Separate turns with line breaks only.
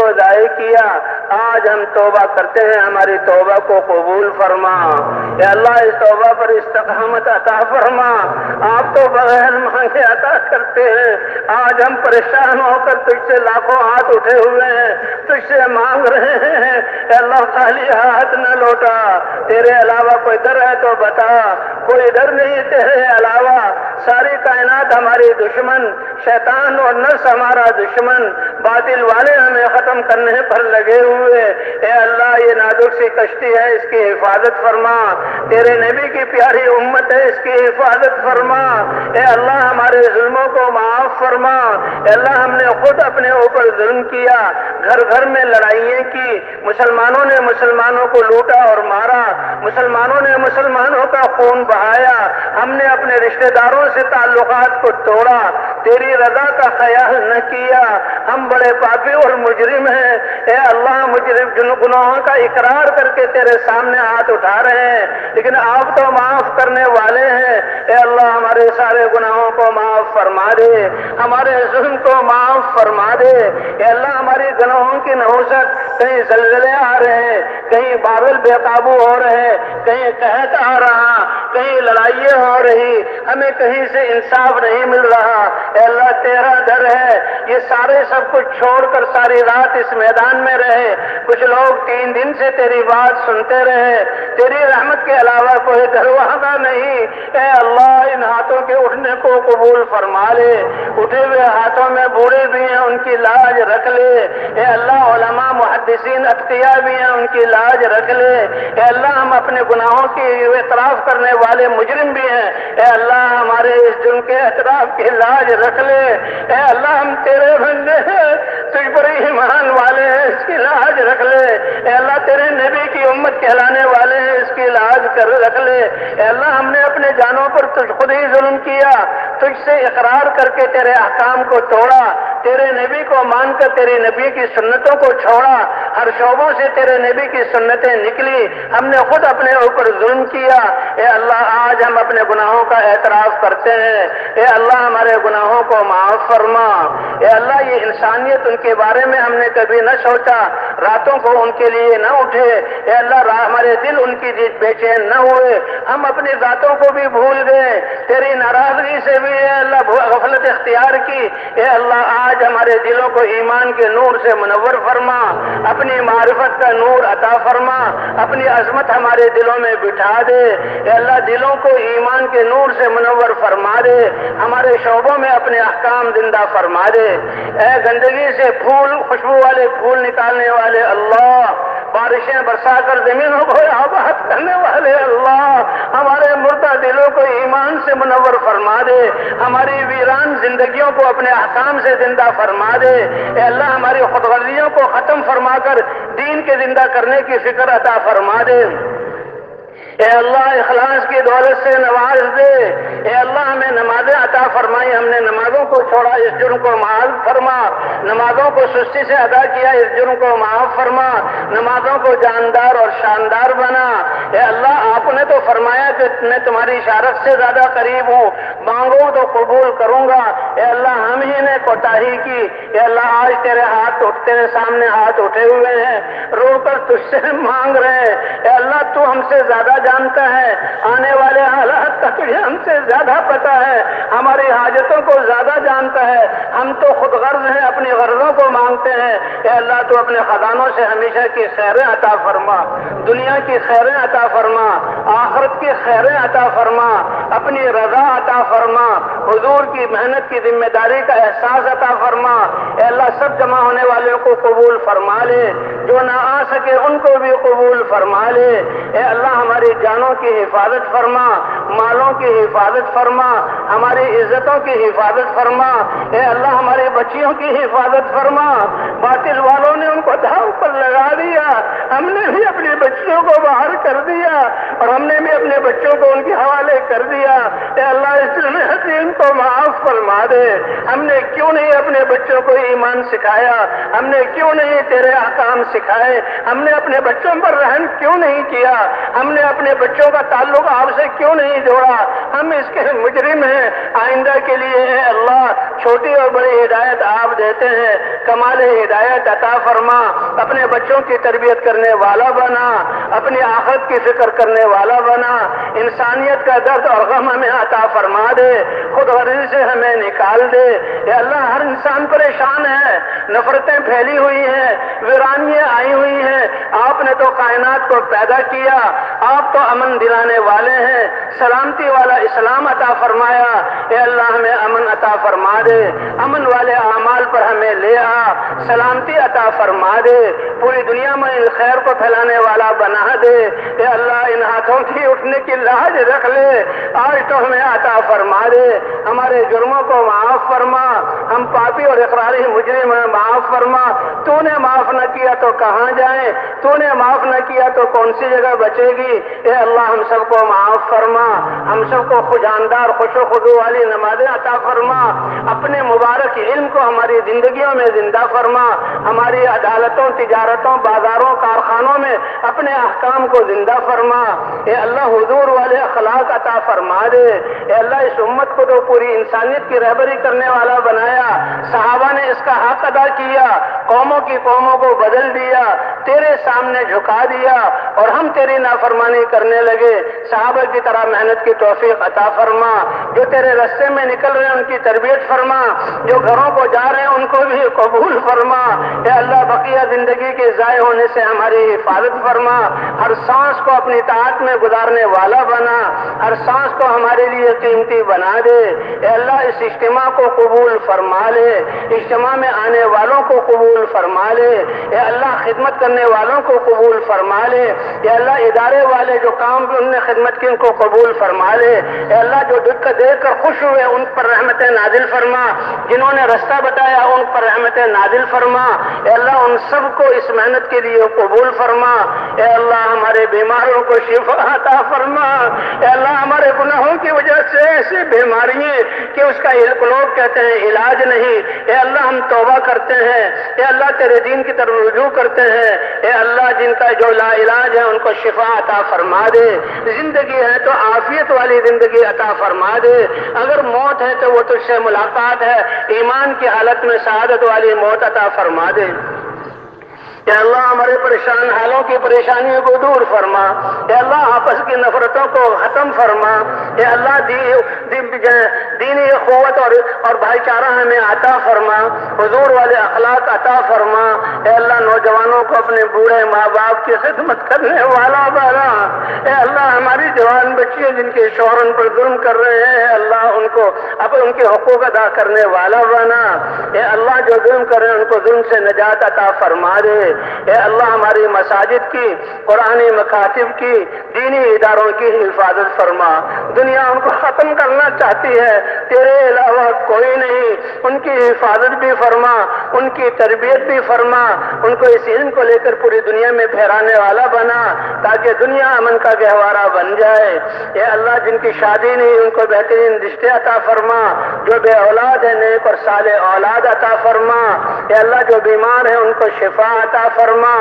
کو ضائع کیا، آج ہم توبہ کرتے ہیں، ہماری توبہ کو قبول فرما۔ اے اللہ اس توبہ پر استقامت عطا فرما، آپ تو بغیر مانگے عطا کرتے ہیں۔ آج ہم پریشان ہو کر تجھ سے لاکھوں ہاتھ اٹھے ہوئے ہیں، تجھ سے مانگ رہے ہیں، اے اللہ خالی ہاتھ نہ لوٹا، تیرے علاوہ کوئی در ہے تو بتا، کوئی در نہیں تیرے علاوہ، ساری کائنات ہماری دشمن، شیطان اور نفس ہمارا دشمن، باطل والے ہمیں ختم کرنے پر لگے ہوئے، اے اللہ یہ نازک سی کشتی ہے، اس کی حفاظت فرما، تیرے نبی کی پیاری امت ہے، اس کی حفاظت فرما، اے اللہ ہمارے ظلموں کو معاف فرما، اے اللہ ہم نے خود اپنے اوپر ظلم کیا، گھر گھر میں لڑائیاں کی، مسلمانوں نے مسلمانوں کو لوٹا اور مارا، مسلمانوں نے مسلمانوں کا خون بہایا، ہم نے اپنے رشتہ داروں سے تعلقات کو توڑا، تیری رضا کا خیال نہ کیا، ہم بڑے پاپی اور مجرم ہیں، اے اللہ مجرم گناہوں کا اقرار کر کے تیرے سامنے ہاتھ اٹھا رہے ہیں، لیکن آپ تو معاف کرنے والے ہیں، اے اللہ ہمارے سارے گناہوں کو معاف فرما دے، ہمارے ظلم کو معاف فرما دے، اے اللہ ہماری گناہوں کی نحوست، کہیں زلزلے آ رہے ہیں، کہیں بادل بے قابو ہو رہے، کہیں قحط آ رہا، کہیں لڑائیاں ہو رہی، ہمیں کہیں سے انصاف نہیں مل رہا، اے اللہ تیرا در ہے، یہ سارے سب کچھ چھوڑ کر ساری رات اس میدان میں رہے، کچھ لوگ 3 دن سے تیری بات سنتے رہے، تیری رحمت کے علاوہ کوئی دروازہ نہیں، اے اللہ ان ہاتھوں کے اٹھنے کو قبول فرما لے، اٹھے ہوئے ہاتھوں میں بوڑھے بھی ہیں ان کی لاج رکھ لے، اے اللہ علماء محدثین اتقیاء بھی ہیں ان کی لاج رکھ لے، اے اللہ ہم اپنے گناہوں کی اعتراف کرنے والے مجرم بھی ہیں، اے اللہ ہمارے اس جرم کے اعتراف کی لاج رکھ لے، اے اللہ ہم تیرے بندے ہیں، تجھ پر ایمان والے ہیں، اس کی لاج رکھ لے، اے اللہ تیرے نبی کی امت کہلانے والے ہیں، اس کی لاج کر رکھ لے، اے اللہ ہم نے اپنے جانوں پر تجھ خود ہی ظلم کیا، تجھ سے اقرار کر کے تیرے احکام کو توڑا، تیرے نبی کو مان کر تیری نبی کی سنتوں کو چھوڑا، ہر شعبوں سے تیرے نبی کی سنتیں نکلی، ہم نے خود اپنے اوپر ظلم کیا، اے اللہ آج ہم اپنے گناہوں کا اعتراف کرتے ہیں، اے اللہ ہمارے گناہوں کو معاف فرما، اے اللہ یہ انسانیت ان کے بارے میں ہم نے کبھی نہ سوچا، راتوں کو ان کے لیے نہ اٹھے، اے اللہ ہمارے دل ان کی بے چین نہ ہوئے، ہم اپنی ذاتوں کو بھی بھول گئے، تیری ناراضگی سے بھی اے اللہ غفلت اختیار کی، اے اللہ آج ہمارے دلوں کو ایمان کے نور سے منور فرما، اپنی معرفت کا نور عطا فرما، اپنی عظمت ہمارے دلوں میں بٹھا دے، اے اللہ دلوں کو ایمان کے نور سے منور فرما دے، ہمارے شعبوں میں اپنے احکام زندہ فرما دے، اے گندگی سے پھول خوشبو والے پھول نکالنے والے اللہ، بارشیں برسا کر زمینوں کو آباد کرنے والے اللہ، ہمارے مردہ دلوں کو ایمان سے منور فرما دے، ہماری ویران زندگیوں کو اپنے احکام سے زندہ فرما دے، اے اللہ ہماری خود غرضیوں کو ختم فرما کر دین کے زندہ کرنے کی فکر عطا فرما دے، اے اللہ اخلاص کی دولت سے نواز دے، اے اللہ ہمیں نمازیں عطا فرمائی، ہم نے نمازوں کو چھوڑا اس جرم کو معاف فرما، نمازوں کو سستی سے ادا کیا اس جرم کو معاف فرما، نمازوں کو جاندار اور شاندار بنا، اے اللہ آپ نے تو فرمایا کہ میں تمہاری اشارت سے زیادہ قریب ہوں، مانگو تو قبول کروں گا، اے اللہ ہم ہی نے کوتاہی کی، اے اللہ آج تیرے سامنے ہاتھ اٹھے ہوئے ہیں، رو کر تجھ سے مانگ رہے ہیں، اے اللہ تو ہم سے زیادہ جانتا ہے، آنے والے حالات کا تجھے ہم سے زیادہ پتا ہے، ہماری حاجتوں کو زیادہ جانتا ہے، ہم تو خود غرض ہیں، اپنی غرضوں کو مانگتے ہیں، اے اللہ تو اپنے خزانوں سے ہمیشہ کی خیریں عطا فرما، دنیا کی خیریں عطا فرما، آخرت کی خیریں عطا فرما، اپنی رضا عطا فرما، حضور کی محنت کی ذمہ داری کا احساس عطا فرما، اے اللہ سب جمع ہونے والوں کو قبول فرما لے، جو نہ آ سکے ان کو بھی قبول فرما لے، اے اللہ ہماری جانوں کی حفاظت فرما، مالوں کی حفاظت فرما، ہماری عزتوں کی حفاظت فرما، اے اللہ ہماری بچیوں کی حفاظت فرما، باطل والوں نے ان کو دھاؤ پر لگا دیا، ہم نے بھی اپنی بچوں کو باہر کر دیا اور ہم نے بھی اپنے بچوں کو ان کے حوالے کر دیا۔ اے اللہ اس ظلم حکیم کو معاف فرما دے۔ ہم نے کیوں نہیں اپنے بچوں کو ایمان سکھایا؟ ہم نے کیوں نہیں تیرے احکام سکھائے؟ ہم نے اپنے بچوں پر رحم کیوں نہیں کیا؟ ہم نے اپنے بچوں کا تعلق آپ سے کیوں نہیں جوڑا؟ ہم اس کے مجرم ہیں۔ آئندہ کے لیے اے اللہ چھوٹی اور بڑی ہدایت آپ دیتے ہیں، کمال ہدایت عطا فرما۔ اپنے بچوں کی تربیت کرنے والا بنا، اپنی آخرت کی فکر کرنے والا بنا، انسانیت کا درد اور غم ہمیں عطا فرما دے، خود غرضی سے ہمیں نکال دے۔ اے اللہ ہر انسان پریشان ہے، نفرتیں پھیلی ہوئی ہیں، ویرانیاں آئی ہوئی ہیں۔ آپ نے تو کائنات کو پیدا کیا، آپ تو امن دلانے والے ہیں، سلامتی والا اسلام عطا فرمایا۔ اے اللہ ہمیں امن عطا فرما دے، امن والے اعمال پر ہمیں لے آ، سلامتی عطا فرما دے، پوری دنیا میں اس خیر کو پھیلانے والا بنا دے۔ اے اللہ ان ہاتھوں کی اٹھنے کی لاج رکھ لے، آج تو ہمیں عطا فرما دے، ہمارے جرموں کو معاف فرما، ہم پاپی اور اقراری مجرم ہیں، معاف فرما۔ تو نے معاف نہ کیا تو کہاں جائیں؟ تو نے معاف نہ کیا تو کون سی جگہ بچے گی؟ اے اللہ ہم سب کو معاف فرما، ہم سب کو خوشاندار خوش و خضوع والی نمازیں عطا فرما، اپنے مبارک علم کو ہماری زندگیوں میں زندہ فرما، ہماری عدالتوں، تجارتوں، بازاروں، کارخانوں میں اپنے احکام کو زندہ فرما۔ اے اللہ حضور والے اخلاق عطا فرما دے۔ اے اللہ اس امت کو تو پوری انسانیت کی رہبری کرنے والا بنایا، صحابہ نے اس کا حق ادا کیا، قوموں کی قوموں کو بدل دیا، تیرے سامنے جھکا دیا اور ہم تیری نافرمانی کرنے لگے۔ صحابہ کی طرح محنت کی توفیق عطا فرما، جو تیرے رستے میں نکل رہے ہیں ان کی تربیت فرما، جو گھروں کو جا رہے ہیں ان کو بھی قبول فرما۔ اے اللہ بقیہ زندگی کے ضائع ہونے سے ہماری حفاظت فرما، ہر سانس کو اپنی طاعت میں گزارنے والا بنا، ہر سانس کو ہمارے لیے قیمتی بنا دے۔ اے اللہ اس اجتماع کو قبول فرما لے، اجتماع میں آنے والوں کو قبول فرما لے۔ اے اللہ خدمت کرنے والوں کو قبول فرما لے۔ اے اللہ ادارے والے جو کام بھی انہوں نے خدمت کی ان کو قبول فرما لے۔ اے اللہ جو دیکھ کر خوش ہوئے ان پر رحمتیں نازل فرما، جنہوں نے رستہ بتایا ان پر رحمتیں نازل فرما۔ اے اللہ ان سب کو اس محنت کے لیے قبول فرما۔ اے اللہ ہمارے بیماروں کو شفا عطا فرما۔ اے اللہ ہمارے گناہوں کی وجہ سے ایسی بیماریاں کہ اس کا لوگ کہتے ہیں علاج نہیں، اے اللہ ہم توبہ کرتے ہیں، اے اللہ تیرے دین کی طرف رجوع کرتے ہیں۔ اے اللہ جن کا جو لا علاج ہے ان کو شفا عطا فرما دے، زندگی ہے تو عافیت والی زندگی عطا فرما دے، اگر موت ہے تو وہ تجھ سے ملاقات ہے، ایمان کی حالت میں سعادت والی موت عطا فرما دے۔ اے اللہ ہمارے پریشان حالوں کی پریشانیوں کو دور فرما۔ اے اللہ آپس کی نفرتوں کو ختم فرما۔ اے اللہ دینی قوت اور بھائی چارہ ہمیں عطا فرما، حضور والے اخلاق عطا فرما۔ اے اللہ نوجوانوں کو اپنے بوڑھے ماں باپ کی خدمت کرنے والا بنا۔ اے اللہ ہماری جوان بچیاں جن کے شوہر ان پر ظلم کر رہے ہیں، اے اللہ ان کو ان کے حقوق ادا کرنے والا بنا۔ اے اللہ جو ظلم کر رہے ہیں ان کو ظلم سے نجات عطا فرما دے۔ اے اللہ ہماری مساجد کی، قرآنی مکاتب کی، دینی اداروں کی حفاظت فرما۔ دنیا ان کو ختم کرنا چاہتی ہے، تیرے علاوہ کوئی نہیں، ان کی حفاظت بھی فرما، ان کی تربیت بھی فرما، ان کو اس علم کو لے کر پوری دنیا میں پھیلانے والا بنا تاکہ دنیا امن کا گہوارہ بن جائے۔ اے اللہ جن کی شادی نہیں ان کو بہترین رشتے عطا فرما، جو بے اولاد ہے نیک اور صالح اولاد عطا فرما۔ اے اللہ جو بیمار ہیں ان کو شفا عطا فرما۔